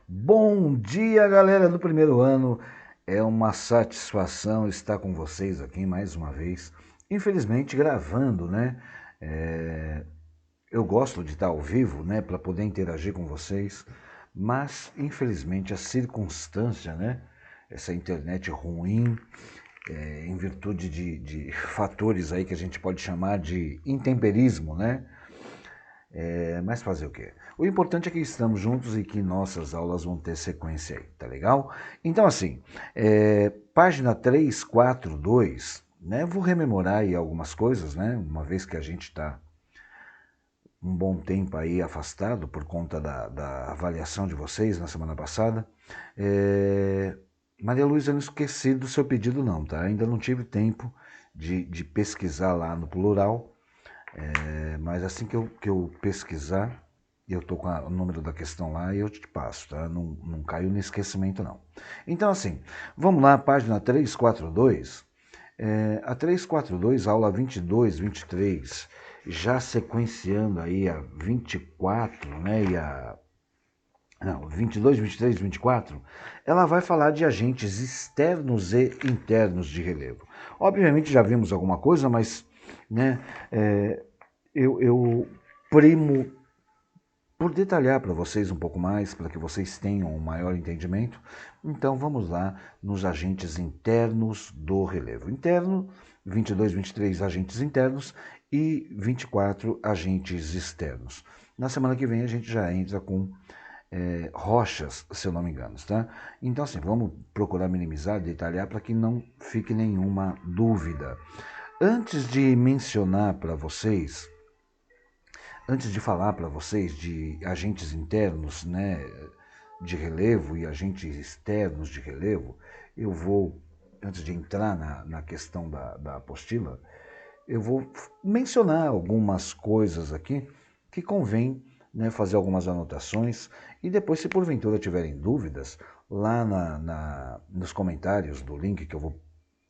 Bom dia, galera do primeiro ano. É uma satisfação estar com vocês aqui mais uma vez. Infelizmente, gravando, né? Eu gosto de estar ao vivo, né? Para poder interagir com vocês. Mas, infelizmente, a circunstância, né? Essa internet ruim, em virtude de fatores aí que a gente pode chamar de intemperismo, né? Mas fazer o quê? O importante é que estamos juntos e que nossas aulas vão ter sequência aí, tá legal? Então, assim, página 342, né? Vou rememorar aí algumas coisas, né? Uma vez que a gente está um bom tempo aí afastado por conta da avaliação de vocês na semana passada. Maria Luísa, eu não esqueci do seu pedido não, tá? Ainda não tive tempo de pesquisar lá no plural. Mas assim que eu pesquisar, eu tô com o número da questão lá e eu te passo, tá? Não caiu no esquecimento, não. Então, assim, vamos lá, página 342. A 342, aula 22, 23, já sequenciando aí a 24, né? Não, 22, 23, 24, ela vai falar de agentes externos e internos de relevo. Obviamente já vimos alguma coisa, mas, né? Eu primo por detalhar para vocês um pouco mais, para que vocês tenham um maior entendimento. Então vamos lá nos agentes internos do relevo. Interno, 22, 23 agentes internos e 24 agentes externos. Na semana que vem a gente já entra com rochas, se eu não me engano, tá? Então assim, vamos procurar minimizar, detalhar para que não fique nenhuma dúvida. Antes de mencionar para vocês, antes de falar para vocês de agentes internos, né, de relevo e agentes externos de relevo, eu vou, antes de entrar na questão da apostila, eu vou mencionar algumas coisas aqui que convém, né, fazer algumas anotações e depois, se porventura tiverem dúvidas, lá nos comentários do link que eu vou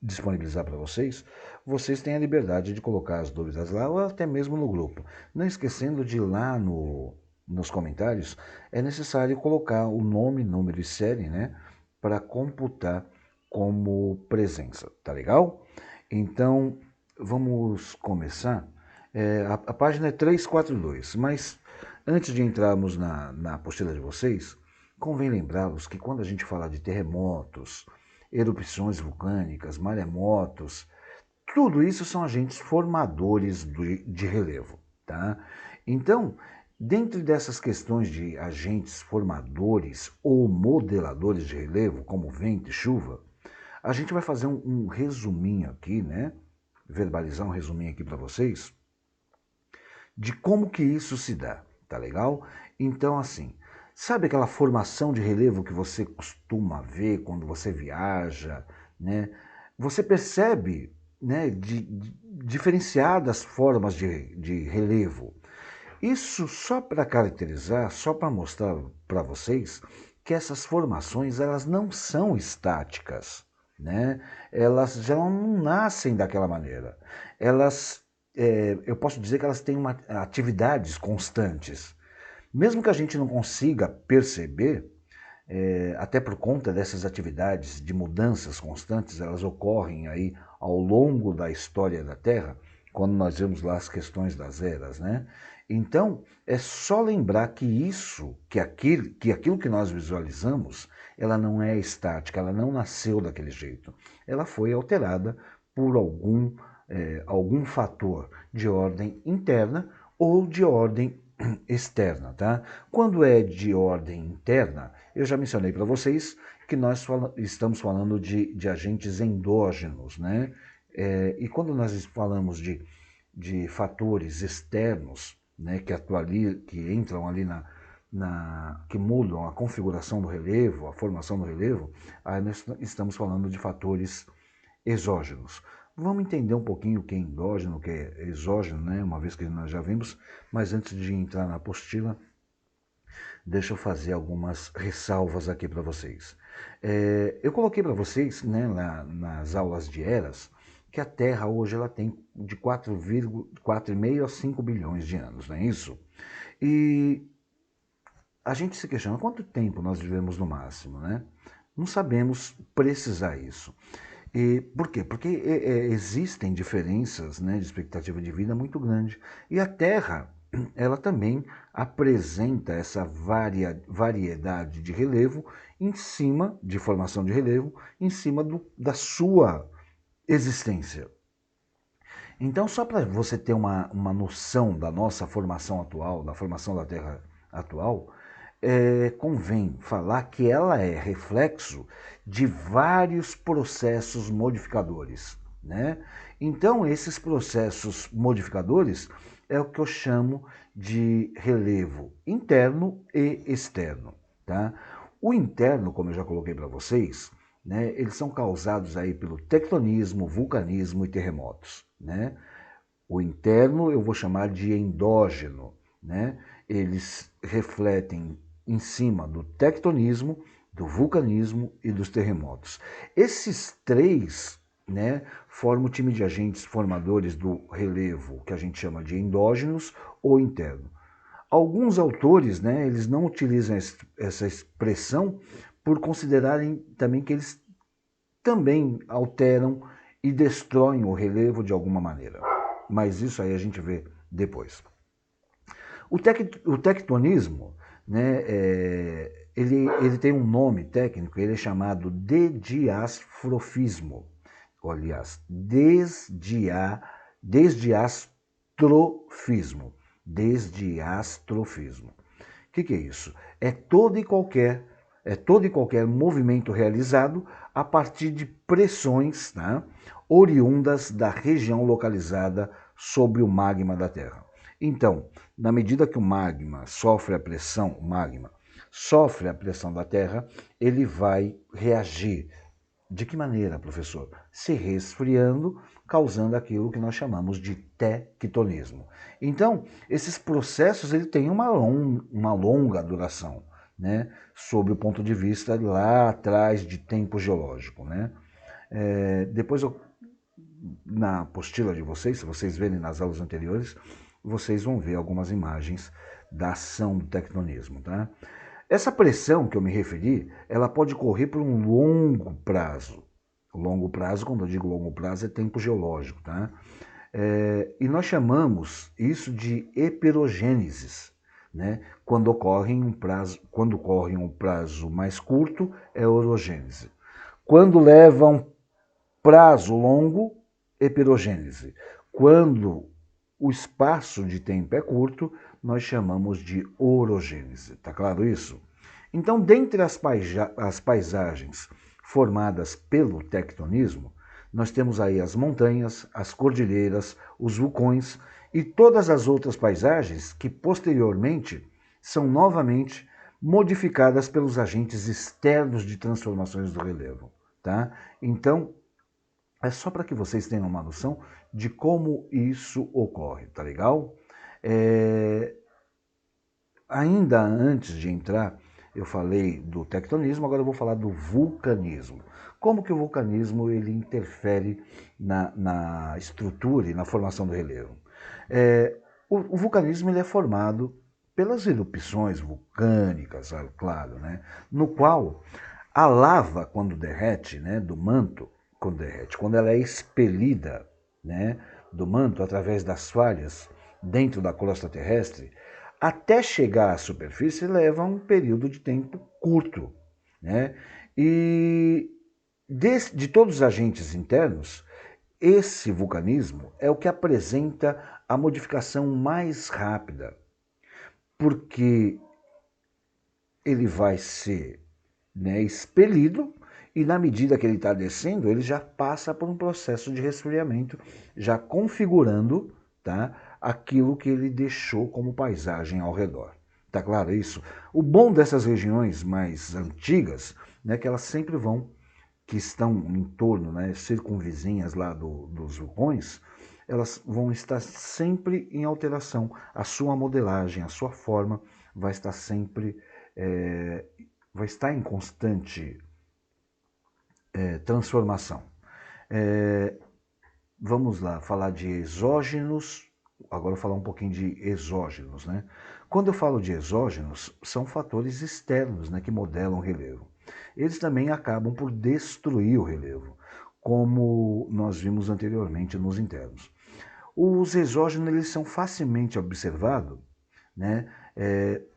disponibilizar para vocês, vocês têm a liberdade de colocar as dúvidas lá ou até mesmo no grupo. Não esquecendo de ir lá nos comentários, é necessário colocar o nome, número e série, né, para computar como presença, tá legal? Então, vamos começar. A página é 342, mas antes de entrarmos na apostila de vocês, convém lembrá-los que quando a gente fala de terremotos, erupções vulcânicas, maremotos, tudo isso são agentes formadores de relevo, tá? Então, dentro dessas questões de agentes formadores ou modeladores de relevo, como vento e chuva, a gente vai fazer um resuminho aqui, né? Verbalizar um resuminho aqui para vocês de como que isso se dá, tá legal? Então, assim, sabe aquela formação de relevo que você costuma ver quando você viaja, né? Você percebe, né, de diferenciadas formas de relevo. Isso só para caracterizar, só para mostrar para vocês que essas formações elas não são estáticas, né? Elas já não nascem daquela maneira. Eu posso dizer que elas têm atividades constantes. Mesmo que a gente não consiga perceber, até por conta dessas atividades de mudanças constantes, elas ocorrem aí ao longo da história da Terra, quando nós vemos lá as questões das eras, né? Então, é só lembrar que aquilo que nós visualizamos, ela não é estática, ela não nasceu daquele jeito. Ela foi alterada por algum fator de ordem interna ou de ordem externa, tá? Quando é de ordem interna, eu já mencionei para vocês que nós estamos falando de agentes endógenos, né? E quando nós falamos de fatores externos, né, que entram ali que mudam a configuração do relevo, a formação do relevo, aí nós estamos falando de fatores exógenos. Vamos entender um pouquinho o que é endógeno, o que é exógeno, né? Uma vez que nós já vimos, mas antes de entrar na apostila, deixa eu fazer algumas ressalvas aqui para vocês. Eu coloquei para vocês, né, nas aulas de eras, que a Terra hoje ela tem de 4,5 a 5 bilhões de anos, não é isso? E a gente se questiona quanto tempo nós vivemos no máximo, né? Não sabemos precisar isso. E por quê? Porque existem diferenças, né, de expectativa de vida muito grande. E a Terra, ela também apresenta essa variedade de relevo em cima, de formação de relevo, em cima da sua existência. Então, só para você ter uma noção da nossa formação atual, da formação da Terra atual, convém falar que ela é reflexo de vários processos modificadores, né? Então, esses processos modificadores é o que eu chamo de relevo interno e externo, tá? O interno, como eu já coloquei para vocês, né, eles são causados aí pelo tectonismo, vulcanismo e terremotos, né? O interno eu vou chamar de endógeno, né? Eles refletem em cima do tectonismo, do vulcanismo e dos terremotos. Esses três, né, formam o time de agentes formadores do relevo, que a gente chama de endógenos ou interno. Alguns autores, né, eles não utilizam essa expressão por considerarem também que eles também alteram e destroem o relevo de alguma maneira. Mas isso aí a gente vê depois. O tectonismo, né, ele tem um nome técnico, ele é chamado desdiastrofismo. Aliás, desdiastrofismo. Desdiastrofismo. O que é isso? É todo e qualquer movimento realizado a partir de pressões, né, oriundas da região localizada sobre o magma da Terra. Então, na medida que o magma sofre a pressão da Terra, ele vai reagir. De que maneira, professor? Se resfriando, causando aquilo que nós chamamos de tectonismo. Então, esses processos ele têm uma longa duração, né, sob o ponto de vista lá atrás de tempo geológico, né? Depois, na apostila de vocês, se vocês verem nas aulas anteriores, vocês vão ver algumas imagens da ação do tectonismo, tá? Essa pressão que eu me referi, ela pode correr por um longo prazo. Longo prazo, quando eu digo longo prazo, é tempo geológico, tá? E nós chamamos isso de eperogênesis, né? Quando ocorre em um prazo mais curto, é orogênese. Quando leva um prazo longo, eperogênese. Quando o espaço de tempo é curto, nós chamamos de orogênese. Tá claro isso? Então, dentre as paisagens formadas pelo tectonismo, nós temos aí as montanhas, as cordilheiras, os vulcões e todas as outras paisagens que posteriormente são novamente modificadas pelos agentes externos de transformações do relevo, tá? Então, é só para que vocês tenham uma noção de como isso ocorre, tá legal? Ainda antes de entrar, eu falei do tectonismo, agora eu vou falar do vulcanismo. Como que o vulcanismo ele interfere na estrutura e na formação do relevo? O vulcanismo ele é formado pelas erupções vulcânicas, claro, né? No qual a lava, quando derrete, né, do manto, quando ela é expelida, né, do manto através das falhas dentro da crosta terrestre, até chegar à superfície leva um período de tempo curto, né? E de todos os agentes internos, esse vulcanismo é o que apresenta a modificação mais rápida, porque ele vai ser, né, expelido e na medida que ele está descendo, ele já passa por um processo de resfriamento, já configurando, tá, aquilo que ele deixou como paisagem ao redor. Tá claro isso? O bom dessas regiões mais antigas, né, que elas sempre que estão em torno, né, circunvizinhas lá dos vulcões, elas vão estar sempre em alteração. A sua modelagem, a sua forma vai estar sempre, vai estar em constante transformação. Vamos lá, falar de exógenos, agora eu vou falar um pouquinho de exógenos, né? Quando eu falo de exógenos, são fatores externos, né, que modelam o relevo. Eles também acabam por destruir o relevo, como nós vimos anteriormente nos internos. Os exógenos eles são facilmente observados, né,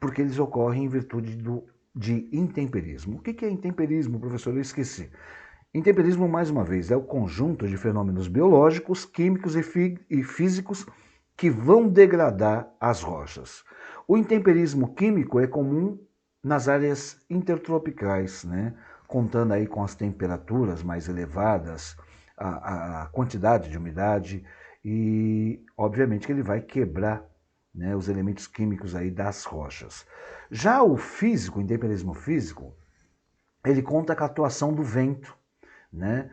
porque eles ocorrem em virtude de intemperismo. O que é intemperismo, professor? Eu esqueci. Intemperismo, mais uma vez, é o conjunto de fenômenos biológicos, químicos e físicos que vão degradar as rochas. O intemperismo químico é comum nas áreas intertropicais, né? Contando aí com as temperaturas mais elevadas, a quantidade de umidade e, obviamente, que ele vai quebrar, né, os elementos químicos aí das rochas. Já o físico, o intemperismo físico, ele conta com a atuação do vento, né?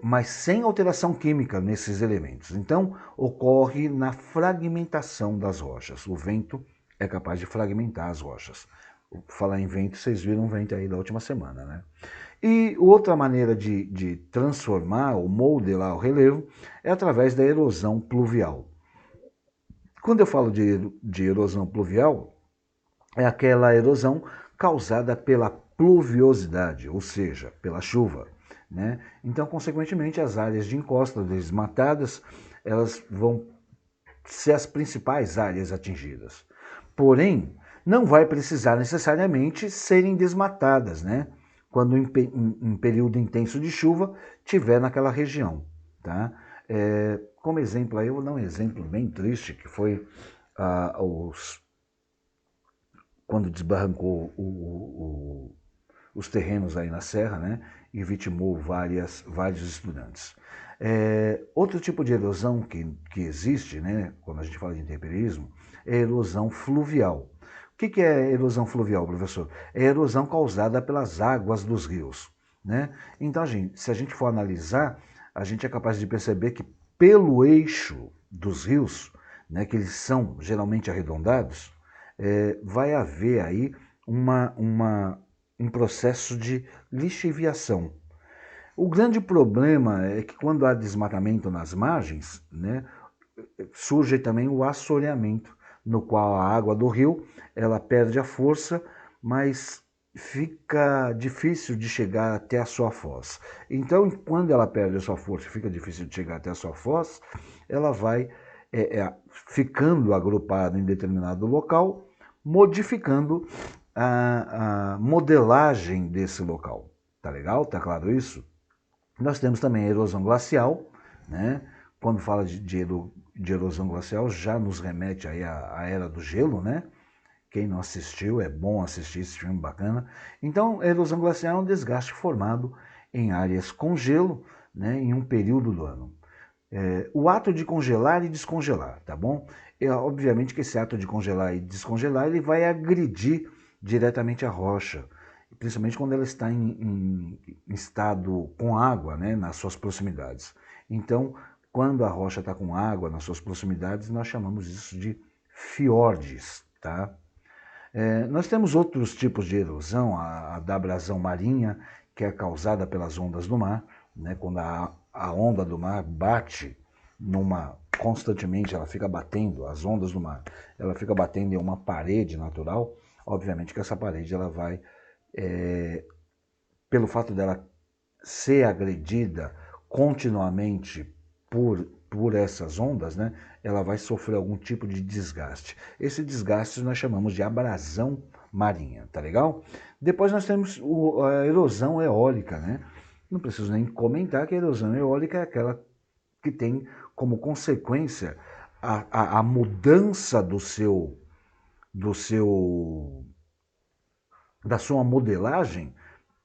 Mas sem alteração química nesses elementos. Então, ocorre na fragmentação das rochas. O vento é capaz de fragmentar as rochas. Falar em vento, vocês viram um vento aí da última semana, né? E outra maneira de transformar ou modelar o relevo é através da erosão pluvial. Quando eu falo de erosão pluvial, é aquela erosão causada pela pluviosidade, ou seja, pela chuva, né? Então, consequentemente, as áreas de encosta desmatadas, elas vão ser as principais áreas atingidas. Porém, não vai precisar necessariamente serem desmatadas, né? Quando em período intenso de chuva tiver naquela região, tá? Como exemplo, aí eu vou dar um exemplo bem triste, que foi quando desbarrancou os terrenos aí na serra, né, e vitimou vários estudantes. Outro tipo de erosão que existe, né, quando a gente fala de intemperismo, é a erosão fluvial. O que é erosão fluvial, professor? É a erosão causada pelas águas dos rios, né? Então, se a gente for analisar, a gente é capaz de perceber que pelo eixo dos rios, né, que eles são geralmente arredondados, vai haver aí um processo de lixiviação. O grande problema é que quando há desmatamento nas margens, né, surge também o assoreamento, no qual a água do rio ela perde a força, mas fica difícil de chegar até a sua foz. Então, quando ela perde a sua força e fica difícil de chegar até a sua foz, ela vai ficando agrupada em determinado local, modificando a modelagem desse local. Tá legal? Tá claro isso? Nós temos também a erosão glacial, né? Quando fala de erosão glacial, já nos remete aí à Era do Gelo, né? Quem não assistiu, é bom assistir esse filme bacana. Então, a erosão glacial é um desgaste formado em áreas com gelo, né, em um período do ano. O ato de congelar e descongelar, tá bom? Obviamente que esse ato de congelar e descongelar, ele vai agredir diretamente a rocha, principalmente quando ela está em estado com água, né, nas suas proximidades. Então, quando a rocha está com água nas suas proximidades, nós chamamos isso de fiordes, tá? Nós temos outros tipos de erosão, a da abrasão marinha, que é causada pelas ondas do mar, né? Quando a onda do mar bate constantemente, ela fica batendo, as ondas do mar, ela fica batendo em uma parede natural, obviamente que essa parede ela vai, pelo fato dela ser agredida continuamente por essas ondas, né, ela vai sofrer algum tipo de desgaste. Esse desgaste nós chamamos de abrasão marinha, tá legal? Depois nós temos a erosão eólica, né? Não preciso nem comentar que a erosão eólica é aquela que tem como consequência a mudança da sua modelagem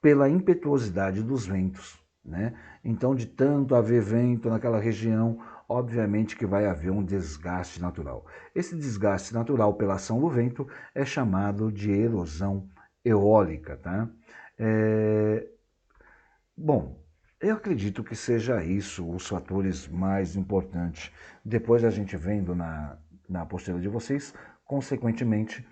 pela impetuosidade dos ventos, né? Então, de tanto haver vento naquela região, obviamente que vai haver um desgaste natural. Esse desgaste natural pela ação do vento é chamado de erosão eólica, tá? Bom, eu acredito que seja isso os fatores mais importantes. Depois a gente vendo na apostila de vocês, consequentemente,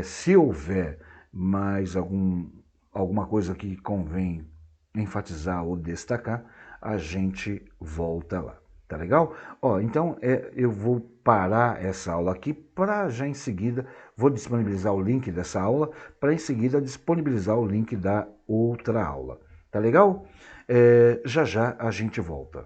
se houver mais alguma coisa que convém enfatizar ou destacar, a gente volta lá. Tá legal? Ó, então eu vou parar essa aula aqui para já em seguida vou disponibilizar o link dessa aula para em seguida disponibilizar o link da outra aula. Tá legal? Já já a gente volta.